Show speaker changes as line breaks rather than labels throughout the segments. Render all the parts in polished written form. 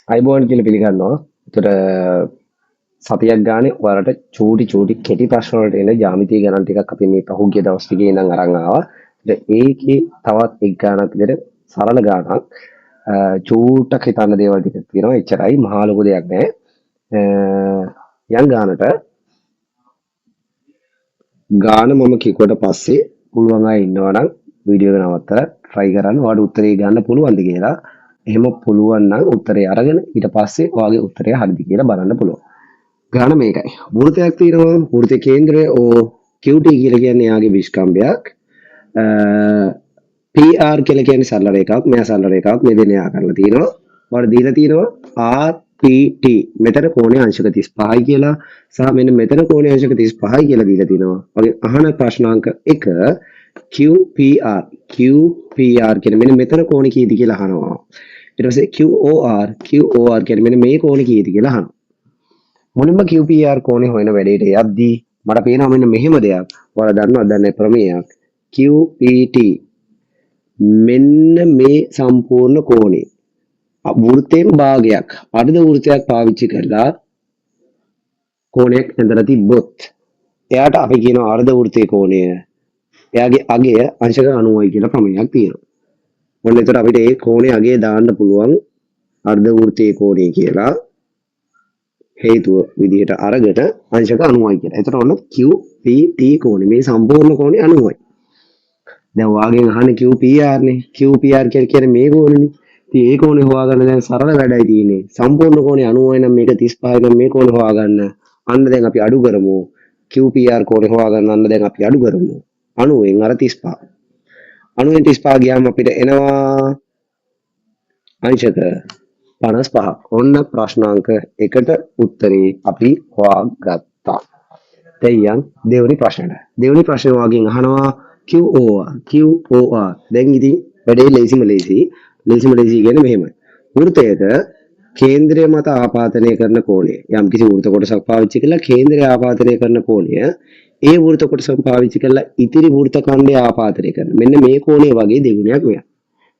අයිබෝන් කියලා පිළිගන්නවා. ඒතර සතියක් ගානේ ඔයාලට චූටි කෙටි ප්‍රශ්න වලට එන ජ්‍යාමිතිය ගණන් ටිකක් අපි මේ පහුගිය දවස් ටිකේ ඉඳන් අරන් ආවා. ඒකේ තවත් එක් ගානක් විදිහට සරල ගානක් චූට්ටක් හිතන්න දේවල් ටිකක් තියෙනවා. එච්චරයි මහා ලොකු දෙයක් නෑ. යම් ගානට ගාන මම කිව්වට පස්සේ පුළුවන් අය ඉන්නවා නම් වීඩියෝ එක නවත්තලා try කරන්න ඔයාලට උත්තරේ ගන්න පුළුවන්ද කියලා. එහෙම පුළුවන් නම් උත්තරේ අරගෙන ඊට පස්සේ ඔයාගේ උත්තරය හරිද කියලා බලන්න පුළුවන්. ගාන මේකයි. වෘතයක් තියෙනවා. වෘත කේන්ද්‍රය QT කියලා කියන්නේ යාගේ විස්කම්භයක්. PR කියලා කියන්නේ සරල රේඛාවක්. මෙයා සරල රේඛාවක් මේ දෙන යා කරලා තියෙනවා. ඔයාලට දීලා තියෙනවා RPT. මෙතන කෝණය අංශක 35යි කියලා සහ මෙන්න මෙතන කෝණය අංශක 35යි කියලා දීලා තියෙනවා. වගේ අහන ප්‍රශ්නාංක 1 QPR කියන මෙන්න මෙතන කෝණය කීයද කියලා අහනවා. ඊට පස්සේ QOR කියන්නේ මෙන්න මේ කෝණය කීයද කියලා අහනවා. මුලින්ම QPR කෝණේ හොයන වැඩේට යද්දී මට පේනවා මෙන්න මෙහෙම දෙයක්. ඔයාලා දන්නවද දන්නේ ප්‍රමේයයක්. QPT මෙන්න මේ සම්පූර්ණ කෝණේ වෘත්තයෙන් භාගයක් අර්ධ වෘත්තයක් පාවිච්චි කරලා කෝණයක් ඇඳලා තිබ්බොත් එයාට අපි කියනවා අර්ධ වෘත්තයේ කෝණය. එයාගේ අගය අංශක 90යි කියලා ප්‍රමේයයක් තියෙනවා. මොන්න එතකොට අපිට ඒ කෝණේ අගය දාන්න පුළුවන් අර්ධ වෘත්තයේ කෝණය කියලා. හේතුව විදිහට අරගෙන අංශක 90යි කියලා. එතකොට ඔන්න QPT කෝණය මේ සම්පූර්ණ කෝණය 90යි. දැන් වාගෙන් අහන්නේ QPR නේ. QPR කියන්නේ මේ කෝණෙනේ. ඉතින් ඒ කෝණය හොයාගන්න දැන් සරල වැඩයි තියෙන්නේ. සම්පූර්ණ කෝණය 90යි නම් මේක 35යි නම් මේ කෝණය හොයාගන්න. අන්න දැන් අපි අඩු කරමු. QPR කෝණය හොයාගන්න අන්න දැන් අපි අඩු කරමු. 90න් අර 35. 90න් 35 ගියාම අපිට එනවා අංශක 55ක්. ඔන්න ප්‍රශ්නාංක 1ට උත්තරේ අපි හොයාගත්තා. දැන් දෙවෙනි ප්‍රශ්නෙට. දෙවෙනි ප්‍රශ්නේ වගේ අහනවා QOR. දැන් ඉතින් වැඩේ ලේසිම ලේසි කියන්නේ මෙහෙමයි. වෘත්තයක කේන්ද්‍රය මත ආපාදනය කරන කෝණය. යම් කිසි වෘත්ත කොටසක් පාවිච්චි කරලා කේන්ද්‍රය ආපාදනය කරන කෝණය ඒ වෘත්ත කොටසක් පාවිච්චි කරලා ඉතිරි වෘත්ත ඛණ්ඩය ආපාදනය කරන. මෙන්න මේ කෝණය වගේ දෙගුණයක් මෙයා.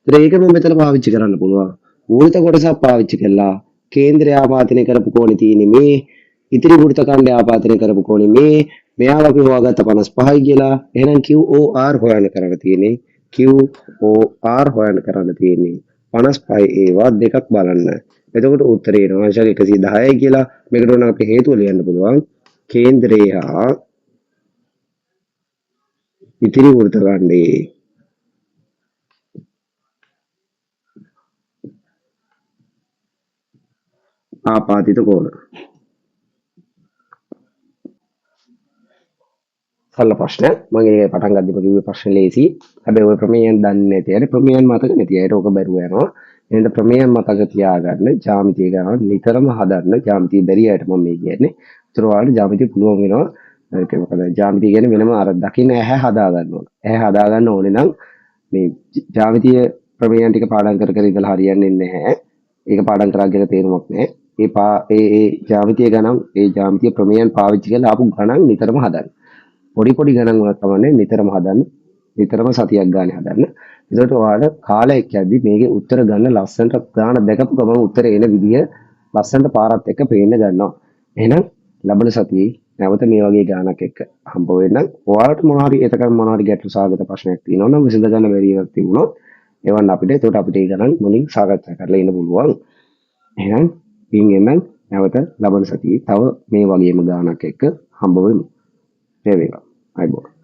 ඒතර ඒක මම මෙතන පාවිච්චි කරන්න පුළුවන්. වෘත්ත කොටසක් පාවිච්චි කරලා කේන්ද්‍රය ආපාදනය කරපු කෝණේ තියෙන්නේ මේ ඉතිරි වෘත්ත ඛණ්ඩය ආපාදනය කරපු කෝණේ මේ මෙයාව අපි හොයාගත්ත 55යි කියලා. එහෙනම් QOR හොයන්න කරන්න තියෙන්නේ. QOR හොයන්න කරන්න තියෙන්නේ 55 ඒවා දෙකක් බලන්න. එතකොට උත්තරේ එනවා අංශක 110යි කියලා. මේකට උන අපි හේතුව ලියන්න පුළුවන්. කේන්ද්‍රය හා ඉතිරි වෘත්ත ඛණ්ඩයේ ආපාදිත කෝණ. සරල ප්‍රශ්නයක්. මම ඒක පටන් ගද්දිම කිව්වේ ප්‍රශ්න ලේසි. හැබැයි ওই ප්‍රමේයයන් දන්නේ නැති අය ප්‍රමේයයන් මතක නැති අයට ඕක බැරුව යනවා. එහෙනම් ප්‍රමේයයන් මතක තියාගන්න ජ්‍යාමිතිය ගන්න නිතරම හදන්න. ජ්‍යාමිතිය බැරි අයට මම මේ කියන්නේ. ඒතර ඔයාලට ජ්‍යාමිතිය පුළුවන් වෙනවා. ඒක මොකද ජ්‍යාමිතිය කියන්නේ වෙනම අර දකින්න ඇහැ හදා ගන්න ඕන. ඇහැ හදා ගන්න ඕනේ නම් මේ ජ්‍යාමිතිය ප්‍රමේයයන් ටික පාඩම් කර ඉඳලා හරියන්නේ නැහැ. ඒක පාඩම් කරාගෙන තේරුමක් නැහැ. ඒ ජ්‍යාමිතිය ගණන් ඒ ජ්‍යාමිතිය ප්‍රමේයයන් පාවිච්චි කරලා ආපු ගණන් නිතරම හදන්න. පොඩි ගණන් වල තමයි නිතරම හදන්න. නිතරම සතියක් ගානේ හදන්න. ඒකට ඔයාලට කාලයක් යද්දි මේකේ උත්තර ගන්න ලස්සනට ගාන දැකපු ගමන් උත්තරේ එන විදිය ලස්සනට පාරත් එක්ක පේන්න ගන්නවා. එහෙනම් ලබන සතියේ නැවත මේ වගේ ගානක් එක්ක හම්බ වෙන්නම්. ඔයාලට මොනවාරි ගැටලු සාගත ප්‍රශ්නයක් තියෙනවා නම් විසඳ ගන්න බැරි එකක් තිබුණොත් එවන්න අපිට. ඒකට අපිට ඒ ගණන් මුලින් සාකච්ඡා කරලා ඉන්න පුළුවන්. එහෙනම් පින් එන්න නැවත ලබන සතියේ තව මේ වගේම ගානක් එක්ක හම්බ වෙමු. There we go. I bought.